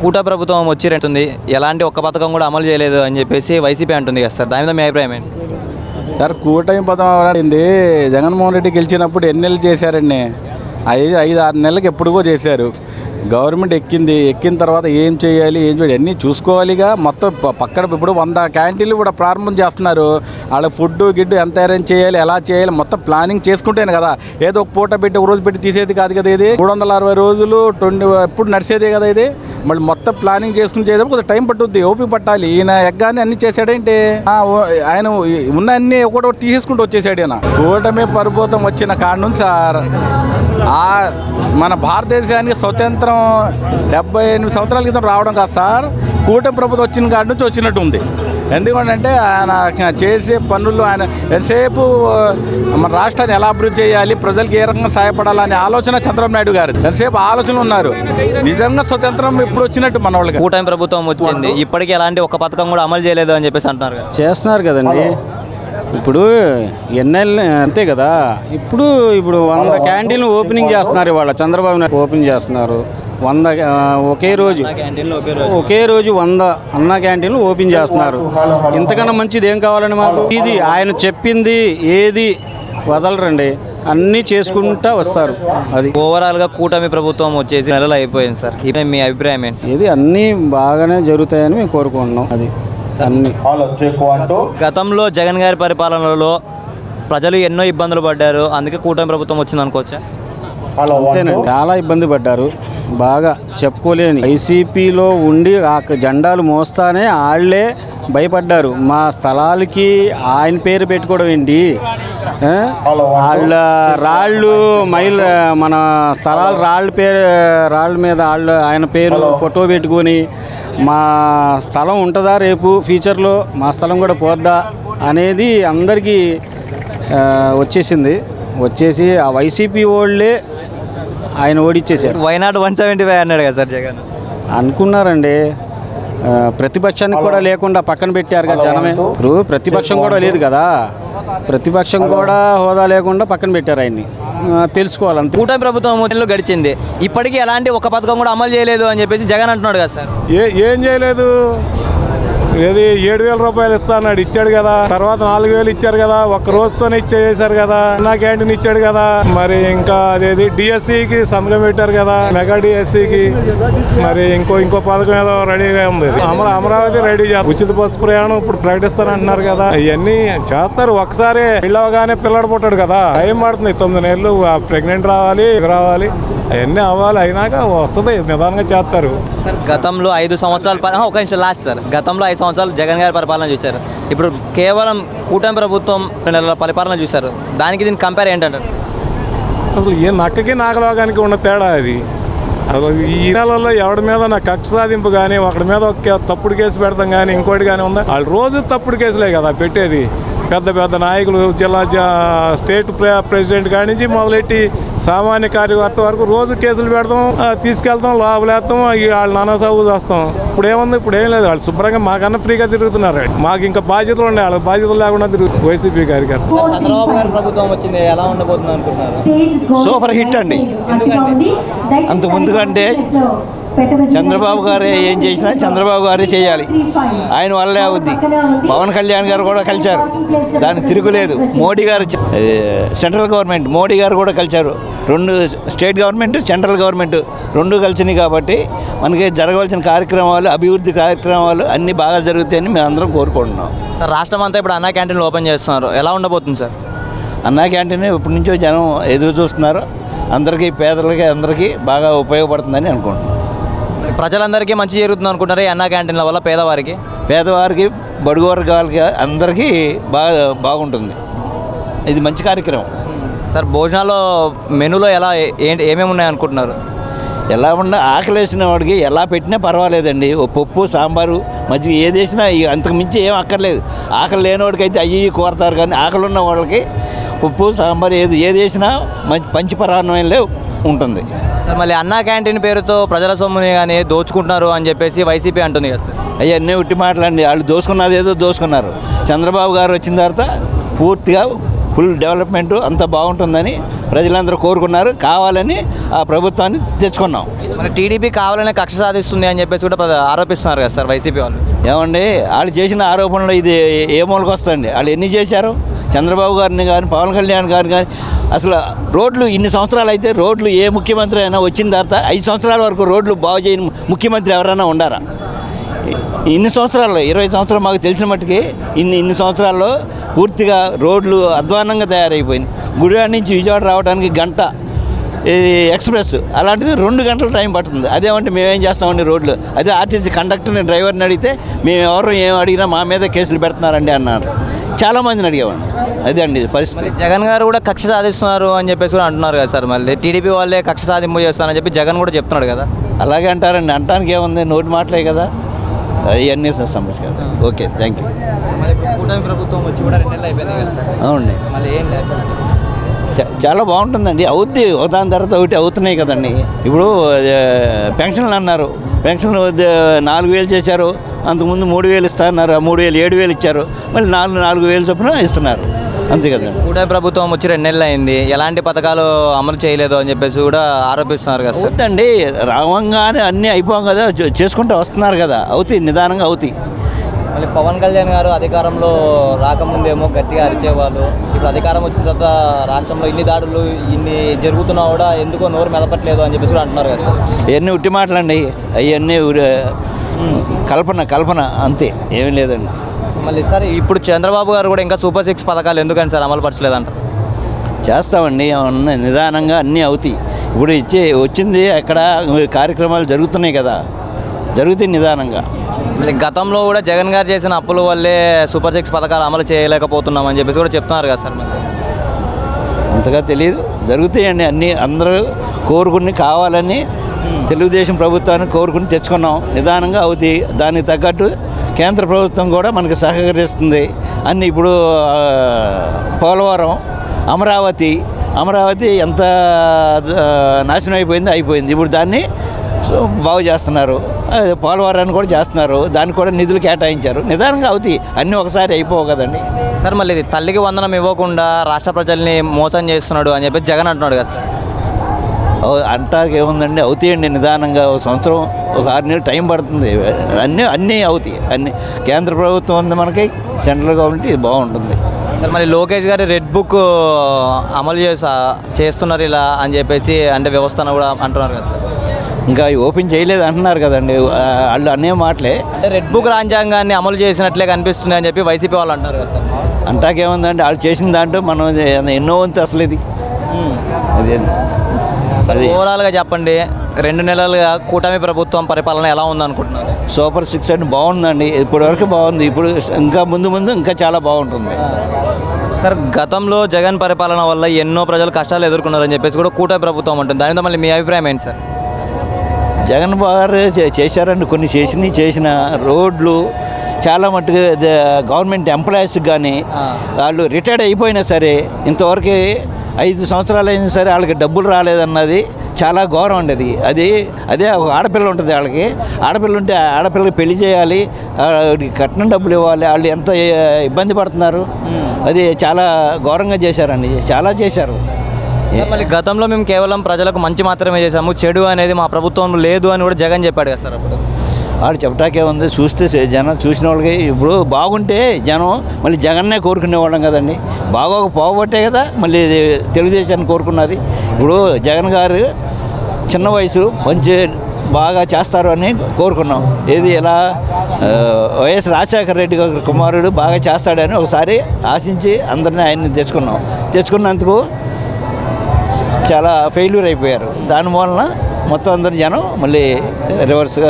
కూటమి ప్రభుత్వం వచ్చి రెండుంది, ఎలాంటి ఒక్క పథకం కూడా అమలు చేయలేదు అని చెప్పేసి వైసీపీ అంటుంది కదా సార్, దాని మీద మీ అభిప్రాయం ఏంటి సార్? కూటమి పథకం అడింది జగన్మోహన్ రెడ్డి గెలిచినప్పుడు ఎన్ని నెలలు చేశారండి? 5-6 నెలలకు ఎప్పుడుగో చేశారు. గవర్నమెంట్ ఎక్కిన తర్వాత ఏం చేయాలి అన్నీ చూసుకోవాలిగా. మొత్తం పక్కన ఇప్పుడు 100 క్యాంటీన్లు కూడా ప్రారంభం చేస్తున్నారు. వాళ్ళ ఫుడ్ గిడ్డు ఎంత అరేంజ్ చేయాలి, ఎలా చేయాలి మొత్తం ప్లానింగ్ చేసుకుంటేనే కదా. ఏదో ఒక పూట పెట్టి ఒక రోజు పెట్టి తీసేది కాదు కదా. ఇది 360 రోజులు ఎప్పుడు నడిచేదే కదా ఇది. మళ్ళీ మొత్తం ప్లానింగ్ చేసుకుని చేసేది కొంచెం టైం పట్టుద్ది, ఓపిక పట్టాలి. ఈయన ఎగ్గానే అన్ని చేశాడేంటి? ఆయన ఉన్న అన్ని ఒకటి తీసేసుకుంటూ వచ్చేసాడు ఈయన. కూటమి ప్రభుత్వం వచ్చిన కాడ నుంచి సార్ మన భారతదేశానికి స్వతంత్రం 78 సంవత్సరాల క్రితం రావడం కాదు సార్, కూటమి ప్రభుత్వం వచ్చిన కాడి నుంచి వచ్చినట్టు ఉంది. ఎందుకంటే ఆయన చేసే పనులు, ఆయన ఎంతసేపు మన రాష్ట్రాన్ని ఎలా అభివృద్ధి చేయాలి, ప్రజలకు ఏ రకంగా సహాయపడాలనే ఆలోచన చంద్రబాబు నాయుడు గారు ఎంతసేపు ఆలోచనలు ఉన్నారు. నిజంగా స్వతంత్రం ఇప్పుడు వచ్చినట్టు మన వాళ్ళకి. కూటమి ప్రభుత్వం వచ్చింది, ఇప్పటికీ ఎలాంటి ఒక పథకం కూడా అమలు చేయలేదు అని చెప్పేసి అంటున్నారు. చేస్తున్నారు కదండి. ఇప్పుడు ఎన్ఎల్ అంతే కదా. ఇప్పుడు 100 క్యాంటీన్లు ఓపెనింగ్ చేస్తున్నారు. ఇవాళ చంద్రబాబు నాయుడు ఓపెన్ చేస్తున్నారు. 100 ఒకే రోజు 100 అన్న క్యాంటీన్లు ఓపెన్ చేస్తున్నారు. ఇంతకన్నా మంచిది ఏం కావాలండి మాకు? ఇది ఆయన చెప్పింది ఏది వదలరండి, అన్నీ చేసుకుంటా వస్తారు. అది ఓవరాల్గా కూటమి ప్రభుత్వం వచ్చేసి నెలలు అయిపోయింది సార్, ఇది మీ అభిప్రాయం ఏంటి? ఇది అన్నీ బాగానే జరుగుతాయని మేము కోరుకుంటున్నాం. అది అన్ని గతంలో జగన్ గారి పరిపాలనలో ప్రజలు ఎన్నో ఇబ్బందులు పడ్డారు, అందుకే కూటమి ప్రభుత్వం వచ్చింది అనుకోవచ్చా? అంతేనండి, చాలా ఇబ్బంది పడ్డారు. బాగా చెప్పుకోలేని వైసీపీలో ఉండి ఆ జెండాలు మోస్తానే వాళ్ళే భయపడ్డారు. మా స్థలాలకి ఆయన పేరు పెట్టుకోవడం ఏంటి, వాళ్ళ రాళ్ళు మన స్థలాలు రాళ్ళ మీద ఆయన పేరు ఫోటో పెట్టుకొని మా స్థలం ఉంటుందా రేపు ఫ్యూచర్లో, మా స్థలం కూడా పోద్దా అనేది అందరికీ వచ్చేసి ఆ వైసీపీ వాళ్ళే ఆయన ఓడిచ్చేసారు. వైనాడు 175 అన్నాడు కదా సార్ జగన్. అనుకున్నారండి, ప్రతిపక్షానికి కూడా లేకుండా పక్కన పెట్టారు కదా జనమే. ఇప్పుడు ప్రతిపక్షం కూడా లేదు కదా, ప్రతిపక్షం కూడా హోదా లేకుండా పక్కన పెట్టారు ఆయన్ని. తెలుసుకోవాలి. కూటమి ప్రభుత్వం గడిచింది, ఇప్పటికీ ఎలాంటి ఒక పథకం కూడా అమలు చేయలేదు అని చెప్పేసి జగన్ అంటున్నాడు కదా సార్. ఏం చేయలేదు? ఏది 7,000 రూపాయలు ఇస్తాడు, ఇచ్చాడు కదా. తర్వాత 4,000 ఇచ్చారు కదా, ఒక్క రోజుతోనే ఇచ్చేసారు కదా. అన్నా క్యాంటీన్ ఇచ్చాడు కదా. మరి ఇంకా అదేది డిఎస్సికి సంతకం పెట్టారు కదా, మెగా డిఎస్సికి. మరి ఇంకో పథకం ఏదో రెడీగా ఉంది. అమరావతి రెడీ చేస్తారు. ఉచిత బస్సు ప్రయాణం ఇప్పుడు ప్రకటిస్తానంటున్నారు కదా. ఇవన్నీ చేస్తారు. ఒకసారి పెళ్ళవగానే పిల్లడు పుట్టాడు కదా, టైం పడుతుంది. 9 నెలలు ప్రెగ్నెంట్ రావాలి. అవన్నీ అవ్వాలి, అయినాక వస్తుంది, నిదానంగా చేస్తారు. సార్ గతంలో 5 సంవత్సరాలు ఒక నిమిషం లాస్ట్ సార్, గతంలో 5 సంవత్సరాలు జగన్ గారి పరిపాలన చూశారు, ఇప్పుడు కేవలం కూటమి ప్రభుత్వం 2 నెలల పరిపాలన చూశారు. దీనికి కంపేర్ ఏంటంటారు? అసలు ఏ నక్కకి నాగలోగానికి ఉన్న తేడా అది. అసలు ఈ నెలల్లో ఎవడి మీద నా కక్ష సాధింపు కానీ, ఒకడి మీద ఒక తప్పుడు కేసు పెడతాం కానీ, ఇంకోటి కానీ ఉందా? వాళ్ళు రోజు తప్పుడు కేసులే కదా పెట్టేది. పెద్ద నాయకులు, జిల్లా స్టేట్ ప్రెసిడెంట్ కాడి నుంచి మొదలెట్టి సామాన్య కార్యకర్త వరకు రోజు కేసులు పెడతాం, తీసుకెళ్తాం, లోపలేస్తాం, వాళ్ళు నానా సాగు చేస్తాం. ఇప్పుడు ఏముంది? ఇప్పుడు ఏం లేదు. వాళ్ళు శుభ్రంగా మాకన్నా ఫ్రీగా తిరుగుతున్నారు. మాకు ఇంకా బాధ్యతలు ఉన్నాయి, వాళ్ళకి బాధ్యతలు లేకుండా తిరుగుతుంది వైసీపీ గారికి. చంద్రబాబు గారి ప్రభుత్వం వచ్చింది, ఎలా ఉండబోతుంది అనుకుంటున్నారు? సూపర్ హిట్ అండి. అంత ముందుకంటే చంద్రబాబు గారే ఏం చేసినా చంద్రబాబు గారే చేయాలి, ఆయన వల్లే అవుద్ది. పవన్ కళ్యాణ్ గారు కూడా కలిశారు, దానికి తిరుగులేదు. మోడీ గారు, సెంట్రల్ గవర్నమెంట్ మోడీ గారు కూడా కలిశారు. 2 స్టేట్ గవర్నమెంట్, సెంట్రల్ గవర్నమెంట్ 2 కలిసినాయి. కాబట్టి మనకి జరగవలసిన కార్యక్రమాలు, అభివృద్ధి కార్యక్రమాలు అన్నీ బాగా జరుగుతాయని మేము అందరం కోరుకుంటున్నాం. సార్ రాష్ట్రం అంతా ఇప్పుడు అన్నా క్యాంటీన్లు ఓపెన్ చేస్తున్నారు, ఎలా ఉండబోతుంది సార్? అన్నా క్యాంటీన్ ఇప్పటి నుంచో జనం ఎదురు చూస్తున్నారు. అందరికీ, పేదలకి అందరికీ బాగా ఉపయోగపడుతుందని అనుకుంటున్నాం. ప్రజలందరికీ మంచి జరుగుతుంది అనుకుంటారు ఈ అన్నా క్యాంటీన్ల వల్ల? పేదవారికి బడుగు వర్గాలకి అందరికీ బాగుంటుంది. ఇది మంచి కార్యక్రమం సార్. భోజనాల్లో మెనూలో ఏమేమి ఉన్నాయి అనుకుంటున్నారు? ఎలా ఉన్నా ఆకలేసిన వాడికి ఎలా పెట్టినా పర్వాలేదండి. పప్పు, సాంబారు, మజ్జిగ ఏది వేసినా అంతకు మించి ఏం అక్కర్లేదు. ఆకలి లేనివాడికి అయితే అయ్యి కోరతారు, కానీ ఆకలి ఉన్న వాళ్ళకి పప్పు, సాంబారు ఏది వేసినా మంచి పంచిపరాన్నమే ఉంటుంది. మళ్ళీ అన్నా క్యాంటీన్ పేరుతో ప్రజల సొమ్ముని కానీ దోచుకుంటున్నారు అని చెప్పేసి వైసీపీ అంటుంది కదా. అవన్నీ ఉట్టి మాటలండి. వాళ్ళు దోచుకున్నది ఏదో దోచుకున్నారు. చంద్రబాబు గారు వచ్చిన తర్వాత పూర్తిగా ఫుల్ డెవలప్మెంట్ అంతా బాగుంటుందని ప్రజలందరూ కోరుకున్నారు. కావాలని ఆ ప్రభుత్వాన్ని తెచ్చుకున్నాం. మరి టీడీపీ కావాలనే కక్ష సాధిస్తుంది అని చెప్పేసి కూడా ఆరోపిస్తున్నారు కదా సార్ వైసీపీ వాళ్ళు. ఏమండి వాళ్ళు చేసిన ఆరోపణలు ఇది ఏ మూలకి వస్తుంది? వాళ్ళు ఎన్ని చేశారు? చంద్రబాబు గారిని కానీ పవన్ కళ్యాణ్ గారిని కానీ అసలు రోడ్లు ఇన్ని సంవత్సరాలు అయితే రోడ్లు ఏ ముఖ్యమంత్రి అయినా వచ్చిన తర్వాత 5 సంవత్సరాల వరకు రోడ్లు బాగు చేయని ముఖ్యమంత్రి ఎవరైనా ఉండారా? ఇన్ని సంవత్సరాల్లో 20 సంవత్సరాలు మాకు తెలిసిన మట్టుకి ఇన్ని సంవత్సరాల్లో పూర్తిగా రోడ్లు అధ్వానంగా తయారైపోయింది. గుడివాడ నుంచి విజయవాడ రావడానికి గంట ఎక్స్ప్రెస్, అలాంటిది 2 గంటల టైం పడుతుంది. అదేమంటే మేమేం చేస్తామండి రోడ్లు? అదే ఆర్టీసీ కండక్టర్ని డ్రైవర్ని అడిగితే మేము ఎవరు ఏం అడిగినా మా మీద కేసులు పెడుతున్నారండి అన్నారు. చాలామందిని అడిగేవాడిని. అదే అండి పరిస్థితి. జగన్ గారు కూడా కక్ష సాధిస్తున్నారు అని చెప్పేసి కూడా అంటున్నారు కదా సార్. మళ్ళీ టీడీపీ వాళ్ళే కక్ష సాధింపు చేస్తారని చెప్పి జగన్ కూడా చెప్తున్నాడు కదా. అలాగే అంటారండి, అంటానికి ఏముంది, నోటి మాటలే కదా, అవన్నీ సమస్య కదా. Okay, thank you. కూటమి ప్రభుత్వం వచ్చి కూడా 2 నెలలు అయిపోయింది కదా. అవునండి, మళ్ళీ ఏం లేదు. చాలా బాగుంటుందండి. అవుద్ది, ఒకదాని తర్వాత ఒకటి అవుతున్నాయి కదండి. ఇప్పుడు పెన్షన్లు అన్నారు, పెన్షన్లు 4,000 చేశారు. అంతకుముందు 3,000 ఇస్తా అన్నారు, 3,000 7,000 ఇచ్చారు. మళ్ళీ 4,000 చొప్పున ఇస్తున్నారు, అంతే కదా. కూటమి ప్రభుత్వం వచ్చి 2 నెలలు అయింది, ఎలాంటి పథకాలు అమలు చేయలేదు అని చెప్పేసి కూడా ఆరోపిస్తున్నారు కదా సార్. అవుతండి, రావంగానే అన్నీ అయిపోం కదా, చేసుకుంటూ వస్తున్నారు కదా, అవుతాయి, నిదానంగా అవుతాయి. మళ్ళీ పవన్ కళ్యాణ్ గారు అధికారంలో రాకముందేమో గట్టిగా అరిచేవాళ్ళు, ఇప్పుడు అధికారం వచ్చిన తర్వాత రాష్ట్రంలో ఇన్ని దాడులు ఇన్ని జరుగుతున్నా కూడా ఎందుకో నోరు మెదపట్లేదు అని చెప్పేసి కూడా అంటున్నారు కదా సార్. ఇవన్నీ ఉట్టి మాటలండి, అవన్నీ కల్పన అంతే, ఏమీ లేదండి. మళ్ళీ సార్ ఇప్పుడు చంద్రబాబు గారు కూడా ఇంకా సూపర్ 6 పథకాలు ఎందుకని సార్ అమలు పరచలేదంటారు? చేస్తామండి, నిదానంగా అన్నీ అవుతాయి. ఇప్పుడు వచ్చింది అక్కడ కార్యక్రమాలు జరుగుతున్నాయి కదా, జరుగుతాయి నిదానంగా. మళ్ళీ గతంలో కూడా జగన్ గారు చేసిన అప్పుల వల్లే సూపర్ 6 పథకాలు అమలు చేయలేకపోతున్నామని చెప్పేసి కూడా చెప్తున్నారు కదా సార్. మళ్ళీ అంతగా తెలియదు, జరుగుతాయండి అన్నీ. అందరూ కోరుకుని కావాలని తెలుగుదేశం ప్రభుత్వాన్ని కోరుకుని తెచ్చుకున్నాం, నిదానంగా అవుతాయి. దానికి తగ్గట్టు కేంద్ర ప్రభుత్వం కూడా మనకు సహకరిస్తుంది అన్నీ. ఇప్పుడు పోలవరం, అమరావతి ఎంత నాశనం అయిపోయింది. ఇప్పుడు దాన్ని బాగు చేస్తున్నారు, పోలవరాన్ని కూడా చేస్తున్నారు, దానికి కూడా నిధులు కేటాయించారు. నిదానంగా అవుతాయి, అన్నీ ఒకసారి అయిపోవు కదండి సార్. మళ్ళీ తల్లికి వందనం ఇవ్వకుండా రాష్ట్ర ప్రజల్ని మోసం చేస్తున్నాడు అని చెప్పి జగన్ అంటున్నాడు కదా సార్. అంటానికి ఏముందండి, అవుతాయండి నిదానంగా. 1 సంవత్సరం, 6 నెలలు టైం పడుతుంది, అన్నీ అవుతాయి. అన్నీ కేంద్ర ప్రభుత్వం ఉంది మనకి, సెంట్రల్ గవర్నమెంట్, ఇది బాగుంటుంది సార్. మరి లోకేష్ గారి రెడ్ బుక్ అమలు చేస్తున్నారు ఇలా అని చెప్పేసి అంటే వ్యవస్థను కూడా అంటున్నారు కదా సార్. ఇంకా ఓపెన్ చేయలేదు అంటున్నారు కదండి వాళ్ళు, అనే మాటలే. అంటే రెడ్ బుక్ రాజ్యాంగాన్ని అమలు చేసినట్లే కనిపిస్తుంది అని చెప్పి వైసీపీ వాళ్ళు అంటారు కదా సార్. అంటాకేముందండి, వాళ్ళు చేసిన దాంట్లో మనం ఎన్నో వంతు అసలు ఇది. అది ఓవరాల్గా చెప్పండి, 2 నెలలుగా కూటమి ప్రభుత్వం పరిపాలన ఎలా ఉందనుకుంటున్నారు? సూపర్ 6 అంటే బాగుందండి, ఇప్పటివరకు బాగుంది. ఇప్పుడు ఇంకా ముందు ఇంకా చాలా బాగుంటుంది సార్. గతంలో జగన్ పరిపాలన వల్ల ఎన్నో ప్రజలు కష్టాలు ఎదుర్కొన్నారని చెప్పేసి కూడా కూటమి ప్రభుత్వం ఉంటుంది, దానితో మళ్ళీ మీ అభిప్రాయం ఏంటి సార్? జగన్ గారు చేశారండి, కొన్ని చేసిన రోడ్లు చాలా మట్టుకు గవర్నమెంట్ ఎంప్లాయీస్కి కానీ వాళ్ళు రిటైర్డ్ అయిపోయినా సరే ఇంతవరకు 5 సంవత్సరాలు అయినా సరే వాళ్ళకి డబ్బులు రాలేదన్నది చాలా ఘోరం అండి. అదే ఒక ఆడపిల్ల ఉంటుంది, ఆడపిల్ల ఉంటే ఆడపిల్లకి పెళ్లి చేయాలి, కట్నం డబ్బులు ఇవ్వాలి, వాళ్ళు ఎంత ఇబ్బంది పడుతున్నారు. అది చాలా ఘోరంగా చేశారండి, చాలా చేశారు. మళ్ళీ గతంలో మేము కేవలం ప్రజలకు మంచి మాత్రమే చేశాము, చెడు అనేది మా ప్రభుత్వం లేదు అని కూడా జగన్ చెప్పాడు కదా సార్. అప్పుడు వాళ్ళు చెప్పటాకే ఉంది, చూస్తే జనం చూసిన వాళ్ళకి ఇప్పుడు బాగుంటే జనం మళ్ళీ జగన్నే కోరుకునేవాళ్ళం కదండి. పోగొట్టే కదా మళ్ళీ తెలుగుదేశాన్ని కోరుకున్నది. ఇప్పుడు జగన్ గారు చిన్న వయసు మంచి బాగా చేస్తారు అని కోరుకున్నాం. ఏది ఎలా వైఎస్ రాజశేఖర రెడ్డి గారి కుమారుడు బాగా చేస్తాడని ఒకసారి ఆశించి అందరినీ ఆయన్ని తెచ్చుకున్నందుకు చాలా ఫెయిల్యూర్ అయిపోయారు. దానివలన మొత్తం అందరు జనం మళ్ళీ రివర్స్గా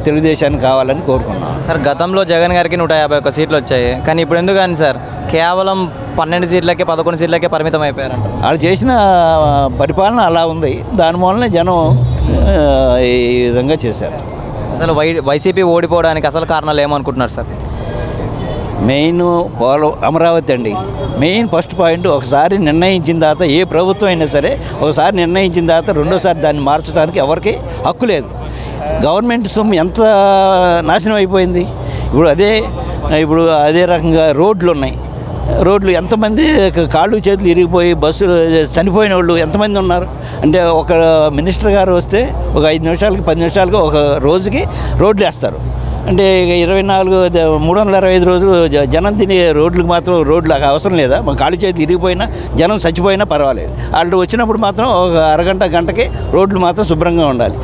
తెలుగుదేశానికి కావాలని కోరుకున్నాం సార్. గతంలో జగన్ గారికి 151 సీట్లు వచ్చాయి, కానీ ఇప్పుడు ఎందుకని సార్ కేవలం 12 సీట్లకే 11 సీట్లకే పరిమితం అయిపోయారంట? వాళ్ళు చేసిన పరిపాలన అలా ఉంది, దానివల్లనే జనం ఈ విధంగా చేశారు. అసలు వైసీపీ ఓడిపోవడానికి అసలు కారణాలు ఏమనుకుంటున్నారు సార్? మెయిన్ అమరావతి అండి. మెయిన్ ఫస్ట్ పాయింట్, ఒకసారి నిర్ణయించిన తర్వాత ఏ ప్రభుత్వం అయినా సరే ఒకసారి నిర్ణయించిన తర్వాత రెండోసారి దాన్ని మార్చడానికి ఎవరికి హక్కు లేదు. గవర్నమెంట్ సొమ్ము ఎంత నాశనం అయిపోయింది. ఇప్పుడు అదే రకంగా రోడ్లు ఉన్నాయి, రోడ్లు ఎంతమంది కాళ్ళు చేతులు ఇరిగిపోయి బస్సులు చనిపోయిన వాళ్ళు ఎంతమంది ఉన్నారు అంటే ఒక మినిస్టర్ గారు వస్తే ఒక 5 నిమిషాలకి 10 నిమిషాలకి ఒక రోజుకి రోడ్లు వేస్తారు అంటే ఇక 365 రోజులు జనం తినే రోడ్లకు మాత్రం రోడ్లు అవసరం లేదా మా కాళ్ళు చేతులు ఇరిగిపోయినా జనం చచ్చిపోయినా పర్వాలేదు వాళ్ళు వచ్చినప్పుడు మాత్రం ఒక అరగంట గంటకి రోడ్లు మాత్రం శుభ్రంగా ఉండాలి.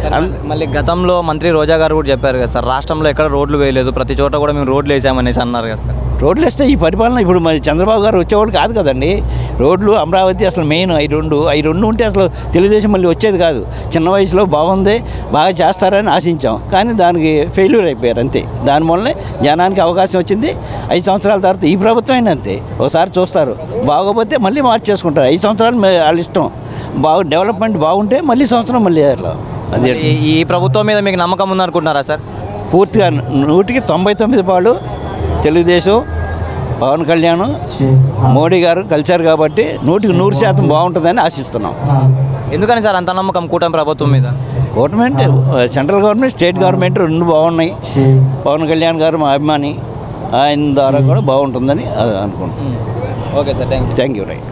మళ్ళీ గతంలో మంత్రి రోజా గారు కూడా చెప్పారు కదా సార్, రాష్ట్రంలో ఎక్కడ రోడ్లు వేయలేదు, ప్రతి చోట కూడా మేము రోడ్లు వేసామనేసి అన్నారు కదా సార్. రోడ్లు వేస్తే ఈ పరిపాలన ఇప్పుడు మరి చంద్రబాబు గారు వచ్చేవాళ్ళు కాదు కదండి. రోడ్లు అమరావతి అసలు మెయిన్ అవి రెండు ఉంటే అసలు తెలుగుదేశం మళ్ళీ వచ్చేది కాదు. చిన్న వయసులో బాగుంది, బాగా చేస్తారని ఆశించాం, కానీ దానికి ఫెయిల్యూర్ అయిపోయారు అంతే. దానివల్లనే జనానికి అవకాశం వచ్చింది. 5 సంవత్సరాల తర్వాత ఈ ప్రభుత్వం అయినా అంతే, ఒకసారి చూస్తారు, బాగోపోతే మళ్ళీ మార్చేసుకుంటారు. 5 సంవత్సరాలు వాళ్ళ ఇష్టం. డెవలప్మెంట్ బాగుంటే మళ్ళీ సంవత్సరం మళ్ళీ అట్లా. అది ఈ ప్రభుత్వం మీద మీకు నమ్మకం ఉందనుకుంటున్నారా సార్? పూర్తిగా 100కి 99 పాళ్ళు తెలుగుదేశం, పవన్ కళ్యాణ్, మోడీ గారు కలిశారు కాబట్టి 100కి 100% బాగుంటుందని ఆశిస్తున్నాం. ఎందుకని సార్ అంత నమ్మకం కూటమి ప్రభుత్వం మీద? Government, central government, state government 2 బాగున్నాయి. పవన్ కళ్యాణ్ గారు మా అభిమాని, ఆయన ద్వారా కూడా బాగుంటుందని అనుకుంటున్నాం. Okay sir, thank you. Thank you. Right.